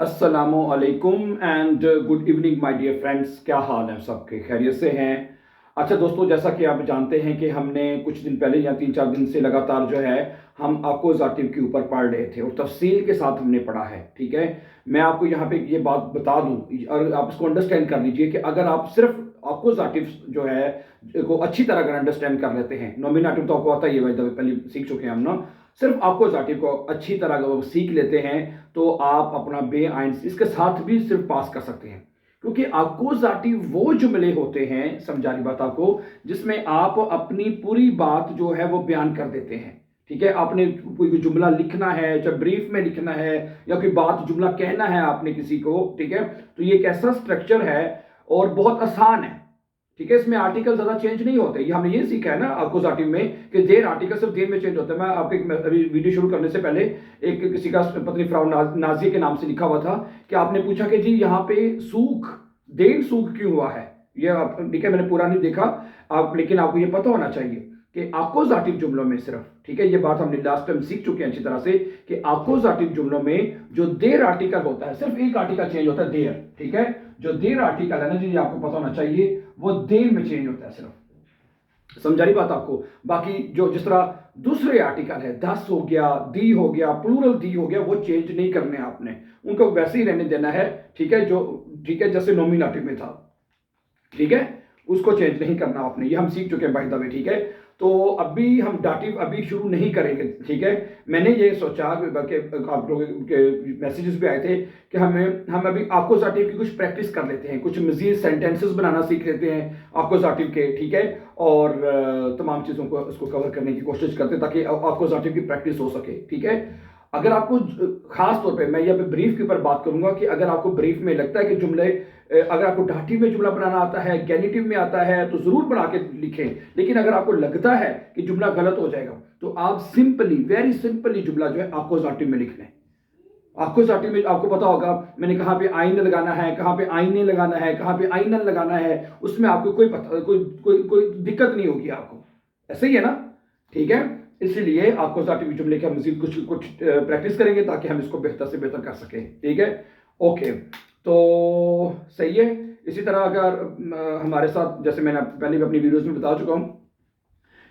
अस्सलामु अलैकुम and good evening my dear friends. क्या हाल है सबके? खैरियत से हैं? अच्छा दोस्तों, जैसा कि आप जानते हैं कि हमने कुछ दिन पहले या 3-4 दिन से लगातार जो है हम अकोज़ाटिव के ऊपर पढ़ रहे थे और तफसील के साथ हमने पढ़ा है। ठीक है, मैं आपको यहाँ पे ये बात बता दूँ और आप इसको अंडरस्टैंड कर लीजिए कि अगर आप सिर्फ अकोज़ाटिव जो है को अच्छी तरह अगर अंडरस्टैंड कर लेते हैं, नॉमिनेटिव तो आपको आता ही है भाई, पहले सीख चुके हैं हम ना। सिर्फ अकोज़ाटिव को अच्छी तरह अगर वो सीख लेते हैं तो आप अपना बे आइंस इसके साथ भी सिर्फ पास कर सकते हैं, क्योंकि अकोज़ाटिव वो जुमले होते हैं, समझा रही बात आपको, जिसमें आप अपनी पूरी बात जो है वो बयान कर देते हैं। ठीक है, आपने कोई जुमला लिखना है, चाहे ब्रीफ में लिखना है या कोई बात जुमला कहना है आपने किसी को, ठीक है, तो ये एक ऐसा स्ट्रक्चर है और बहुत आसान है। ठीक है, इसमें आर्टिकल ज्यादा चेंज नहीं होते। ये हमने ये सीखा है ना अकोज़ाटिव में कि देर आर्टिकल सिर्फ देर में चेंज होता है। मैं आपके अभी वीडियो शुरू करने से पहले एक किसी का पत्नी फ्राउ नाजिया के नाम से लिखा हुआ था कि आपने पूछा कि जी यहाँ पे सूख देर सूख क्यों हुआ है। ये आप ठीक है, मैंने पूरा नहीं देखा आप, लेकिन आपको ये पता होना चाहिए कि अकोज़ाटिव जुमलों में सिर्फ, ठीक है, ये बात हमने लास्ट टाइम सीख चुके हैं अच्छी तरह से कि अकोज़ाटिव जुमलों में जो देर आर्टिकल होता है सिर्फ एक आर्टिकल चेंज होता है, देर। ठीक है, जो देर आर्टिकल है ना जी, आपको पता होना चाहिए वो देर में चेंज होता है सिर्फ। समझा रही बात आपको? बाकी जो जिस तरह दूसरे आर्टिकल है, दस हो गया, दी हो गया, प्लूरल दी हो गया, वो चेंज नहीं करने आपने, उनको वैसे ही रहने देना है। ठीक है, जो ठीक है जैसे नॉमिनेटिव में था, ठीक है, उसको चेंज नहीं करना आपने। ये हम सीख चुके हैं बाय द वे। ठीक है, तो अभी हम डाटिव अभी शुरू नहीं करेंगे। ठीक है, मैंने ये सोचा, बल्कि आप लोगों के मैसेजेस भी आए थे कि हम अभी अकोज़ाटिव की कुछ प्रैक्टिस कर लेते हैं, कुछ मजीद सेंटेंसेस बनाना सीख लेते हैं अकोज़ाटिव के। ठीक है, और तमाम चीज़ों को उसको कवर करने की कोशिश करते हैं ताकि अकोज़ाटिव की प्रैक्टिस हो सके। ठीक है, अगर आपको खास तौर पे मैं यहाँ पे ब्रीफ के ऊपर बात करूंगा कि अगर आपको ब्रीफ में लगता है कि जुमले, अगर आपको डाटिव में जुमला बनाना आता है, गेनिटिव में आता है, तो जरूर बना के लिखें। लेकिन अगर आपको लगता है कि जुमला गलत हो जाएगा तो आप सिंपली, वेरी सिंपली जुमला जो है अकोज़ाटिव में लिख लें। अकोज़ाटिव में आपको पता होगा मैंने कहाँ पे आइन लगाना है, कहाँ पे आईने लगाना है, कहाँ पे आइनन लगाना है, उसमें आपको कोई पता कोई दिक्कत नहीं होगी आपको। ऐसे ही है ना? ठीक है, इसलिए अकोज़ाटिव जुमले के हम मजीद कुछ कुछ प्रैक्टिस करेंगे ताकि हम इसको बेहतर से बेहतर कर सकें। ठीक है, ओके, तो सही है। इसी तरह अगर हमारे साथ, जैसे मैंने पहले भी अपनी वीडियोस में बता चुका हूँ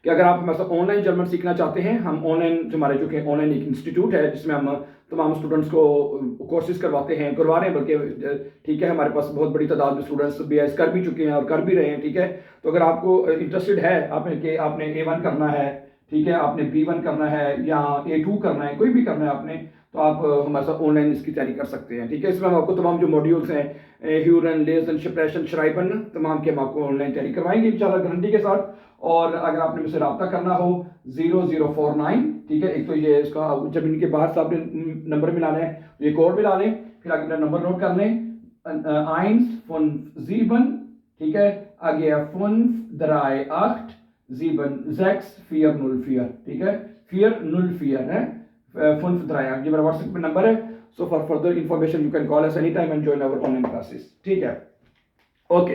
कि अगर आप हमारे साथ ऑनलाइन जर्मन सीखना चाहते हैं, हम ऑनलाइन, हमारे जो कि ऑनलाइन एक इंस्टीट्यूट है जिसमें हम तमाम स्टूडेंट्स को कोर्सेज करवाते हैं, करवा रहे हैं बल्कि। ठीक है, हमारे पास बहुत बड़ी तादाद में स्टूडेंट्स BS कर भी चुके हैं और कर भी रहे हैं। ठीक है, तो अगर आपको इंटरेस्टेड है आपने कि आपने A1 करना है, ठीक है, आपने B1 करना है या A2 करना है, कोई भी करना है आपने, तो आप हमारे साथ ऑनलाइन इसकी तैयारी कर सकते हैं। ठीक है, इसमें हम आपको तमाम जो मॉड्यूल्स हैं, ह्यूरन, लेसन, शिप्रेशन, श्राइबन, तमाम के हम आपको ऑनलाइन तैयारी करवाएंगे इंशाल्लाह गारंटी के साथ। और अगर आपने मुझसे रब्ता करना हो 0049, ठीक है, एक तो ये इसका जब इनके बाहर से आपने नंबर मिला लें, ये कोड मिला लें, फिर आगे अपना नंबर नोट कर लें, 157, ठीक है, आगे 538 7 6 4 ठीक है, 4 है 538, ये मेरा व्हाट्सएप पे नंबर है। So for further information you can call us any time and join our online classes. ठीक है, ओके,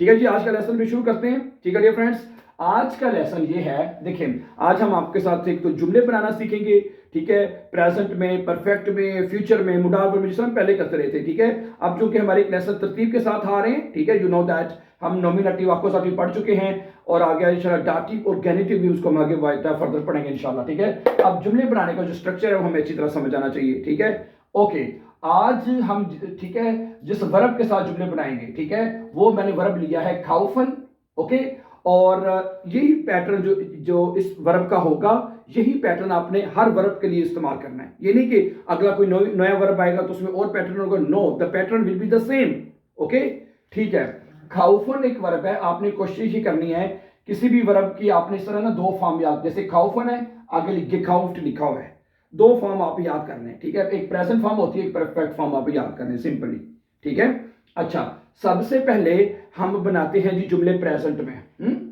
ठीक है जी, आज का लेसन भी शुरू करते हैं। ठीक है डियर फ्रेंड्स, आज का लेसन ये है, देखिए आज हम आपके साथ एक तो जुमले बनाना सीखेंगे। ठीक है, प्रेजेंट में, परफेक्ट में, फ्यूचर में, मुडावल में, जिसे हम पहले करते रहे थे। ठीक है, अब चूंकि हमारे लेसन तरतीब के साथ आ रहे हैं, ठीक है, यू नो दैट हम नॉमिनेटिव, अकोज़ाटिव पढ़ चुके हैं और आगे इंशाल्लाह डाटिव और गेनिटिव भी उसको हम आगे फर्दर पढ़ेंगे इंशाल्लाह। ठीक है, अब जुमले बनाने का जो स्ट्रक्चर है वो हमें अच्छी तरह समझ आना चाहिए। ठीक है, ओके, आज हम, ठीक है, जिस वर्ब के साथ जुमले बनाएंगे, ठीक है, वो मैंने वर्ब लिया है खाउफन। ओके, और यही पैटर्न जो इस वर्ब का होगा, यही पैटर्न आपने हर वर्ब के लिए इस्तेमाल करना है। ये नहीं कि अगला कोई नया वर्ब आएगा तो उसमें और पैटर्न होगा, no, the pattern will be the same. Okay, ठीक है, खाउफन एक वर्ब है, आपने कोशिश ही करनी है किसी भी वर्ब की, आपने इस तरह ना दो फॉर्म याद, जैसे खाउफन है, आगे गेखाउफ्ट लिखा हुआ है, दो फॉर्म आप याद करने हैं। ठीक है, एक प्रेजेंट फॉर्म होती है, एक परफेक्ट फॉर्म आप याद करने सिंपली। ठीक है, अच्छा, सबसे पहले हम बनाते हैं जी जुमले प्रेजेंट में।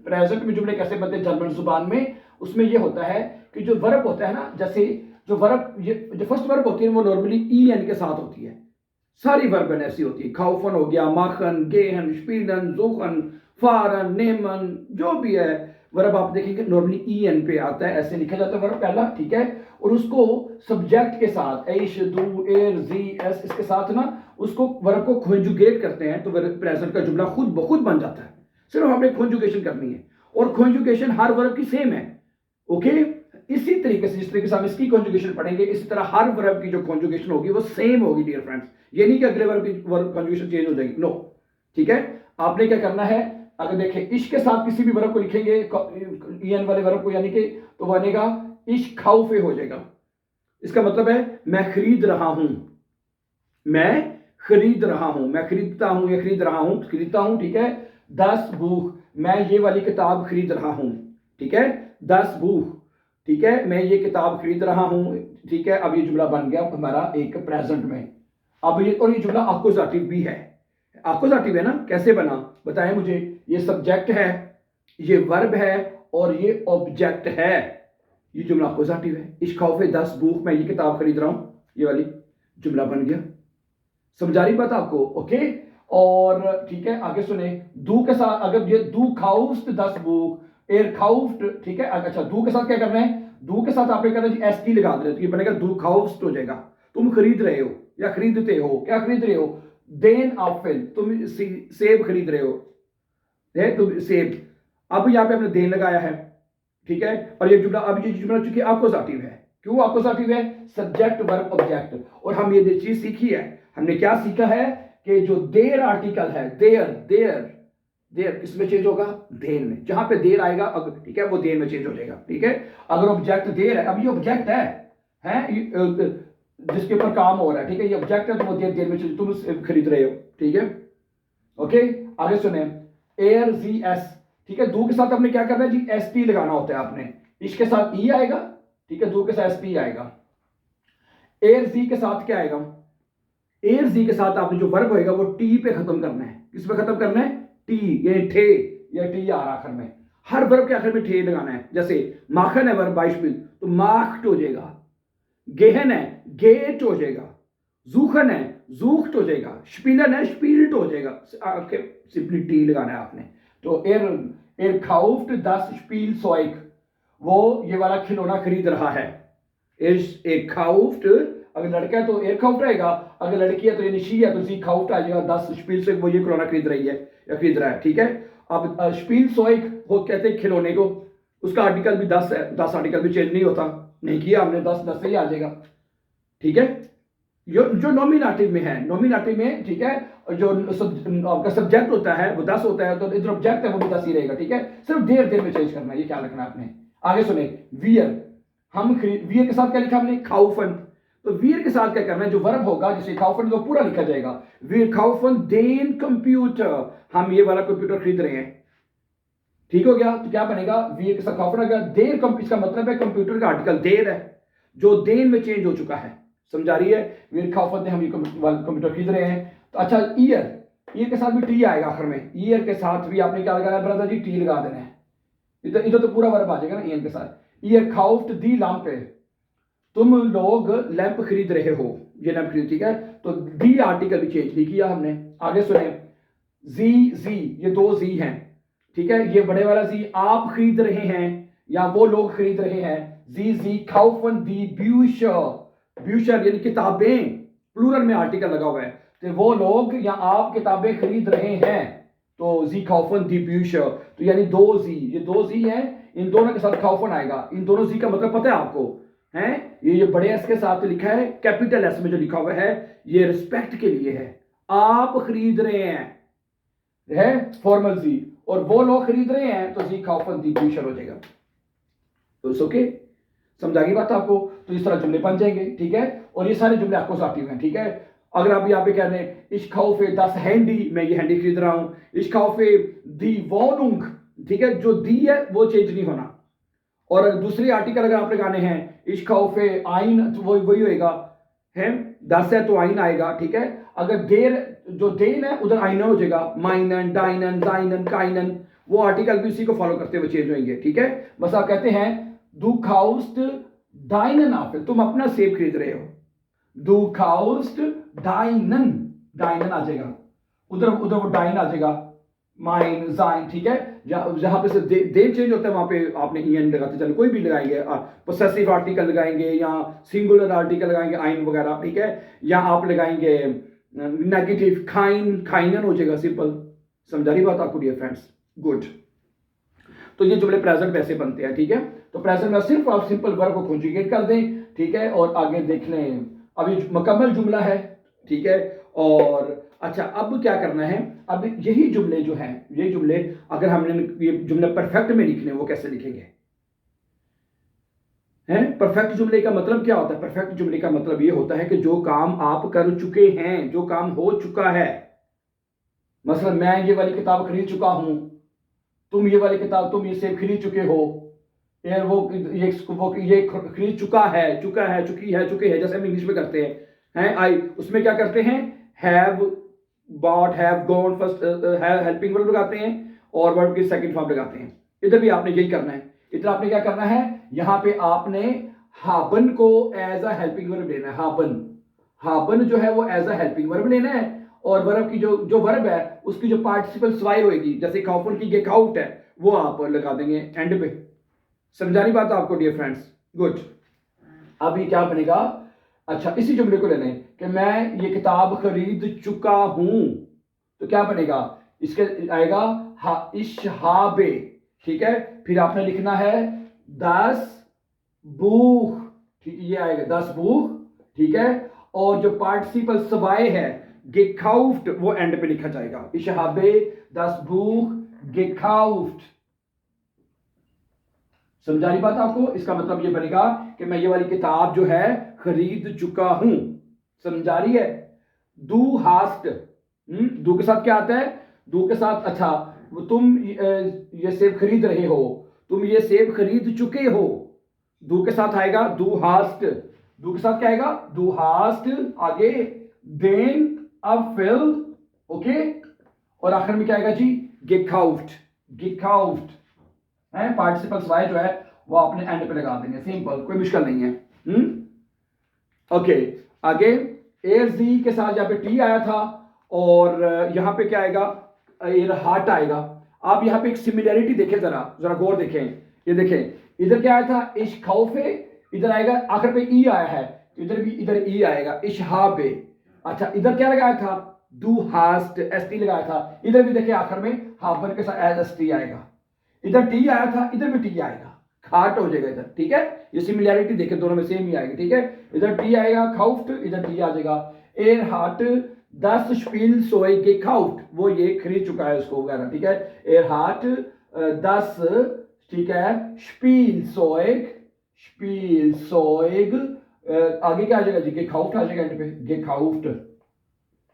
प्रेजेंट में जुमले कैसे बनते हैं जर्मन जुबान में? उसमें ये होता है कि जो वर्ब होता है ना, जैसे जो वर्ब, ये जो फर्स्ट वर्ब होती है वो नॉर्मली EN के साथ होती है, सारी वर्बन ऐसी होती है। खाउफन हो गया, माखन, गेहन, स्पीलन, जोखन, फारन, नेमन, जो भी है वर्ब आप देखेंगे नॉर्मली EN पे आता है, ऐसे लिखा जाता है वर्ब पहला। ठीक है, और उसको सब्जेक्ट के साथ एश, दू, एर, जी, एस इसके साथ ना उसको वर्ब को कॉन्जुगेट करते हैं तो प्रेजेंट का जुमला खुद ब खुद बन जाता है। सिर्फ हमें कॉन्जुगेशन करनी है और कॉन्जुगेशन हर वर्ब की सेम है। ओके, इसी तरीके से जिस तरीके से हम इसकी कॉन्जुगेशन पढ़ेंगे इसी तरह हर वर्ब की जो कॉन्जुगेशन होगी वो सेम होगी डियर फ्रेंड्स। ये नहीं कि अगले वर्ब की कॉन्जुगेशन चेंज हो जाएगी, नो। ठीक है, आपने क्या करना है, अगर देखें इश्क के साथ किसी भी वर्ब को लिखेंगे ईएन वाले वर्ब को, यानी कि तो बनेगा इश्क खौफे हो जाएगा। इसका मतलब है मैं खरीद रहा हूं, मैं खरीद रहा हूं, मैं खरीदता हूं या खरीद रहा हूं, खरीदता हूं। ठीक है, 10 बुक, मैं ये वाली किताब खरीद रहा हूं। ठीक है, 10 बुक, ठीक है, मैं ये किताब खरीद रहा हूं। ठीक है, अब ये जुमला बन गया हमारा एक प्रेजेंट में। अब ये, और ये जुमला अक्यूजेटिव भी है, अक्यूजेटिव है ना, कैसे बना बताएं मुझे। ये सब्जेक्ट है, ये वर्ब है और ये ऑब्जेक्ट है, ये जुमला अक्यूजेटिव है। इस खौफे 10 बुक, मैं ये किताब खरीद रहा हूं, ये वाली जुमला बन गया। समझा रही बात आपको? ओके, और ठीक है आगे सुने, दू के साथ अगर ये दू खाउफ्ट 10 बुक, एर खाउफ्ट, ठीक है। अच्छा, दू के साथ क्या करना है, दू के साथ आपने करना है एस टी लगा दे, तो ये बनेगा दू खाउफ्ट हो जाएगा। तुम खरीद रहे हो या खरीदते हो, क्या खरीद रहे हो, देन आफिल, तुम सेब खरीद रहे हो, तुम सेब। अब यहां पे हमने देन लगाया है, ठीक है, और ये जुमला, अब ये जुमला चूंकि अक्यूजेटिव है, क्यों अक्यूजेटिव है, सब्जेक्ट वर्ब ऑब्जेक्ट। और हम ये चीज सीखी है, हमने क्या सीखा है कि जो देर आर्टिकल है, देर देर देर किसमें चेंज होगा, देर में। जहां पे देर आएगा अब, ठीक है, वो देर में चेंज हो जाएगा। ठीक है, अगर ऑब्जेक्ट देर है, अब ये ऑब्जेक्ट है जिसके ऊपर काम हो रहा है, ठीक है, ये ऑब्जेक्ट है तो वो देर देर में चेंज, तुम खरीद रहे हो। ठीक है, ओके, आगे सुने, एयर जी एस, ठीक है, दो के साथ आपने क्या करना है जी, एस पी लगाना होता है आपने, इसके साथ ई आएगा, ठीक है, दो के साथ एस पी आएगा। एयर जी के साथ क्या आएगा, एयर जी के साथ आपने जो वर्ब होएगा वो टी पे खत्म करना है। किस पे खत्म करना है, टी, ये ठे या टी आ रहा आखिर में, हर वर्ब के आखिर में ठे लगाना है। जैसे माखन है वर्ब बाइशबिल, तो माख्ट हो जाएगा। गेहन है गेट हो जाएगा, जूखन है जूख्ट हो जाएगा, स्पिलन है स्पील्ट हो जाएगा। सिंपली टी लगाना है आपने। तो एर एर खाउफ्ट 10 स्पील सोइक, वो ये वाला खिलौना खरीद रहा है। एर खाउफ्ट, अगर लड़का है तो एर खाउफ्ट रहेगा, अगर लड़की है तो ये निशी है तो सी खाउफ्ट आ जाएगा। 10 स्पील सोइक, वो ये खिलौना खरीद रही है या खरीद रहा है। ठीक है, अब स्पील सोइक वो कहते हैं खिलौने को, उसका आर्टिकल भी 10 है, 10 आर्टिकल भी चेंज नहीं होता, नहीं किया हमने, 10 10 से ही आ जाएगा। ठीक है, जो नॉमिनेटिव में है, नॉमिनेटिव में, ठीक है, जो आपका सब्जेक्ट होता है वो 10 होता है, तो इधर ऑब्जेक्ट है वो भी 10 ही रहेगा। ठीक है, सिर्फ देर देर में चेंज करना है, ये ख्याल रखना आपने। आगे सुने, वियर, हम वियर के साथ क्या लिखा हमने, खाउफन, तो वियर के साथ क्या करना है, जो वर्ब होगा जैसे खाउफन तो पूरा लिखा जाएगा, वियर खाउफन देन कंप्यूटर, हम ये वाला कंप्यूटर खरीद रहे हैं। ठीक हो गया, तो क्या बनेगा, वियर के साथ खाउफन आ गया, देर इसका मतलब है कंप्यूटर का आर्टिकल देर है जो देन में चेंज हो चुका है। समझा रही है, वीर खाफत हम ये कंप्यूटर खरीद रहे हैं। तो अच्छा, ईयर, ईयर के साथ भी टी आएगा आखिर में, ईयर के साथ भी आपने क्या लगाना है ब्रदर जी, टी लगा देना है। इधर इधर तो पूरा वर्ब आ जाएगा ना ईयर के साथ। ईयर खाउफ्ट दी लैंप, तुम लोग लैंप खरीद रहे हो, ये लैंप खरीद, ठीक है, तो दी आर्टिकल भी चेंज नहीं किया हमने। आगे सुने, जी जी, ये 2 जी हैं, ठीक है, ये बड़े वाला जी आप खरीद रहे हैं या वो लोग खरीद रहे हैं। जी जी खाउफन दी ब्यूशर, ब्यूशर यानी किताबें, प्लूरल में आर्टिकल लगा हुआ है, तो वो लोग या आप किताबें खरीद रहे हैं, तो जी खाउफन दी ब्यूशर, तो यानी 2 जी, ये 2 जी हैं, इन दोनों के साथ खाउफन आएगा। इन दोनों जी का मतलब पता है आपको, हैं, ये बड़े एस के साथ लिखा है, कैपिटल एस में जो लिखा हुआ है ये रिस्पेक्ट के लिए है, आप खरीद रहे हैं, है फॉर्मल जी, और वो लोग खरीद रहे हैं तो जी खाउफन दी ब्यूशर हो जाएगा। तो इट्स ओके, समझा गई बात आपको? तो इस तरह जुमले बन जाएंगे। ठीक है, और ये सारे जुमले आपको आती हैं। ठीक है, अगर आप यहाँ पे कह रहे हैं इस खाउफे 10 हैंडी, मैं ये हैंडी खरीद रहा हूं, इस खाउफे दी वॉनुंग, ठीक है, जो दी है वो चेंज नहीं होना। और दूसरी आर्टिकल अगर आप लगाने हैं इस खाउफे आइन, तो वही होएगा, है 10 है तो आइन आएगा। ठीक है, अगर देर, जो देन है उधर आइनन हो जाएगा, माइनन डाइनन जाइनन काइनन, वो आर्टिकल भी उसी को फॉलो करते हुए चेंज होंगे। ठीक है, बस आप कहते हैं दू खाउस्ट डाइनन आफिल, तुम अपना सेब खरीद रहे हो, दू खाउस्ट डाइनन, डाइनन आ जाएगा, उधर उधर वो डाइन आ जाएगा, माइन जाइन। ठीक है, जहाँ पे से दे चेंज होता है वहाँ पे आपने ईएन लगाते चले, कोई भी लगाएंगे, पोसेसिव आर्टिकल लगाएंगे या सिंगुलर आर्टिकल लगाएंगे आइन वगैरह, ठीक है, या आप लगाएंगे नेगेटिव खाइनन हो जाएगा, सिंपल। समझा रही बात आपको डियर फ्रेंड्स? गुड। तो ये जुमले प्रेजेंट वैसे बनते हैं, ठीक है। तो प्रेजेंट में सिर्फ आप सिंपल वर्ब को कॉन्जुगेट कर दें, ठीक है, और आगे देख लें। अभी मुकम्मल जुमला है, ठीक है। और अच्छा, अब क्या करना है, अब यही जुमले जो हैं, ये जुमले अगर हमने ये जुमले परफेक्ट में लिखने, वो कैसे लिखेंगे? हैं, परफेक्ट जुमले का मतलब क्या होता है? परफेक्ट जुमले का मतलब ये होता है कि जो काम आप कर चुके हैं, जो काम हो चुका है। मतलब मैं ये वाली किताब खरीद चुका हूं, तुम ये वाली किताब, तुम ये सेब खरीद चुके हो, वो ये खरीद चुका है, चुकी है, चुके हैं, जैसे हम इंग्लिश में करते हैं आई, उसमें क्या करते हैं, have, bought, have, gone, first helping verb लगाते हैं और वर्ब की सेकंड फॉर्म लगाते हैं। इधर भी आपने यही करना है। इधर आपने क्या करना है, यहां पे आपने हाबन को एज अ हेल्पिंग वर्ब लेना है। हाबन जो है वो एज अ हेल्पिंग वर्ब लेना है, और वर्ब की जो वर्ब है उसकी जो पार्टिसिपल स्वाई होगी, जैसे काउफन की गेक आउट है, वो आप लगा देंगे एंड पे। समझा रही बात आपको डियर फ्रेंड्स? गुड। अब ये क्या बनेगा, अच्छा इसी जुमले को लेना है कि मैं ये किताब खरीद चुका हूं, तो क्या बनेगा, इसके आएगा इश्हाबे, ठीक है। फिर आपने लिखना है 10 बुख, ठीक है, ये आएगा 10 बुख, ठीक है। और जो पार्टिसिपल सवाए है gekauft, वो एंड पे लिखा जाएगा, इश्हाबे 10 बुख gekauft। समझा रही बात आपको? इसका मतलब ये बनेगा कि मैं ये वाली किताब जो है खरीद चुका हूं। समझा रही है? दू हास्ट, दू के साथ क्या आता है, दू के साथ, अच्छा तुम ये सेब खरीद रहे हो, तुम ये सेब खरीद चुके हो, दू के साथ आएगा दू हास्ट। दू के साथ क्या आएगा, दू हास्ट, आगे देन अब फिल, ओके, और आखिर में क्या आएगा जी, gekauft है। पार्टिसिपल वाई जो है वो आपने एंड पे लगा देंगे, सिंपल, कोई मुश्किल नहीं है। ओके, आगे एर जी के साथ यहाँ पे टी आया था, और यहाँ पे क्या आएगा, एर हार्ट आएगा। आप यहाँ पे एक सिमिलैरिटी देखें, जरा गौर देखें, ये देखें, इधर क्या आया था, इश खौफे, इधर आएगा आखिर पे ई आया है, इधर भी इधर ई आएगा, इशहाबे। अच्छा, इधर क्या लगाया था, दू हास्ट, एस टी लगाया था, इधर भी देखिए आखिर में हाफर के साथ एस टी आएगा, इधर टी आया था, इधर भी टी आएगा, खाट हो जाएगा इधर, ठीक है। ये सिमिलैरिटी देखें, दोनों में सेम ही आएगी, ठीक है। इधर टी आएगा खाउफ्ट, इधर टी आ जाएगा। एर हार्ट 10 स्पील सोए gekauft, वो ये खरीद चुका है उसको वगैरह, ठीक है। एर हार्ट 10, ठीक है, स्पील सोएग, आगे क्या आ जाएगा जी, gekauft आ जाएगा एंड पे, gekauft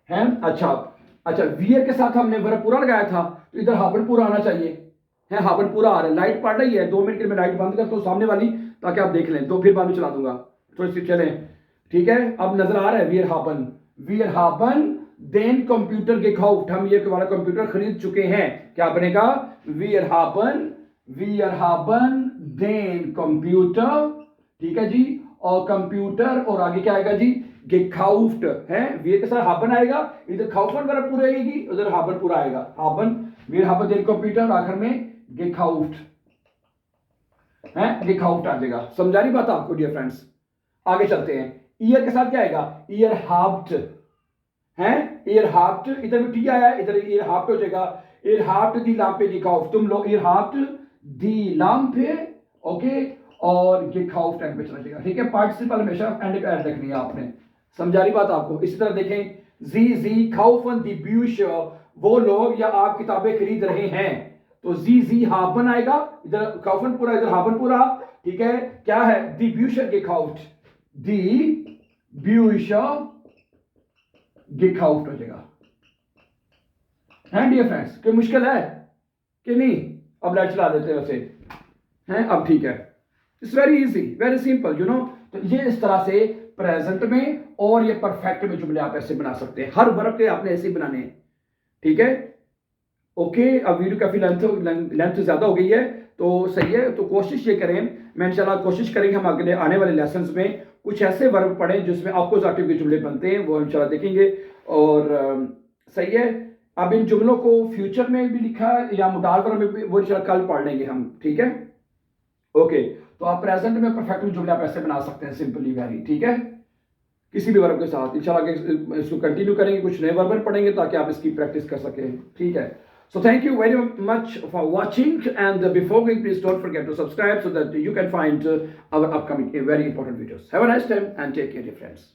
है। अच्छा, वियर के साथ हमने वर्ब पूरा लगाया था, तो इधर हाबन पूरा आना चाहिए है, हाबन पूरा आ रहा है। लाइट पड़ रही है, 2 मिनट के लिए मैं लाइट बंद करता हूँ सामने वाली, ताकि आप देख लें, तो फिर बाद में चला दूंगा, थोड़ी सी चलें, ठीक है। अब नजर आ रहा है वियर हाबन देन कंप्यूटर gekauft, हम ये वाला कंप्यूटर खरीद चुके हैं, क्या बनेगा, वियर हाबन देन कंप्यूटर, ठीक है जी, और कंप्यूटर, और आगे क्या आएगा जी, gekauft है, वियर के साथ हाबन आएगा, इधर खाउफन वर्ब पूरा आएगी, उधर हाबन पूरा आएगा, वियर हाबन देन कंप्यूटर, आखिर में gekauft है, gekauft आ जाएगा। समझा रही बात आपको डियर फ्रेंड्स? आगे चलते हैं, ईयर के साथ क्या आएगा, ईयर हाफ्ट है, ईयर हाफ्ट, इधर भी टी आया, इधर ईयर हाफ्ट हो जाएगा, ईयर हाफ्ट दी लाम्पे gekauft, तुम लोग ईयर हाफ्ट दी लाम्पे, ओके, और gekauft एंड पे चला जाएगा, ठीक है। पार्टिसिपल हमेशा एंड पे ऐड रखनी है आपने। समझा रही बात आपको? इसी तरह देखें, जी kaufen die Bücher, वो लोग या आप किताबें खरीद रहे हैं, तो जी हाबन आएगा, इधर काउफन पूरा, इधर हाबन पूरा, ठीक है। क्या है, दी ब्यूशर gekauft, दी ब्यूशर gekauft हो जाएगा, है डियर फ्रेंड्स? कोई मुश्किल है कि नहीं? अब लाइट चला देते हैं वैसे, हैं, अब ठीक है, it's very easy, very simple, you know. तो ये इस तरह से प्रेजेंट में और ये परफेक्ट में जुमले आप ऐसे बना सकते हैं, हर वर्ब के आपने ऐसे बनाने हैं, ठीक है। ओके, अब वीडियो काफी लेंथ ज्यादा हो गई है, तो सही है, तो कोशिश ये करें, मैं इंशाल्लाह कोशिश करेंगे हम अगले आने वाले लेसन्स में कुछ ऐसे वर्ब पढ़ें जिसमें अपोजिटिव के जुमले बनते हैं, वो इंशाल्लाह देखेंगे। और सही है, अब इन जुमलों को फ्यूचर में भी लिखा है या मुडाल वर्ब में भी, वो इंशाल्लाह कल पढ़ लेंगे हम, ठीक है। ओके, तो आप प्रेजेंट में परफेक्ट में जुमले आप ऐसे बना सकते हैं, सिंपली वेरी, ठीक है, किसी भी वर्ब के साथ। इंशाल्लाह इसको कंटिन्यू करेंगे, कुछ नए वर्ब पढ़ेंगे ताकि आप इसकी प्रैक्टिस कर सकें, ठीक है। So thank you very much for watching, and before going, please don't forget to subscribe so that you can find our upcoming very important videos. Have a nice time and take care, dear friends.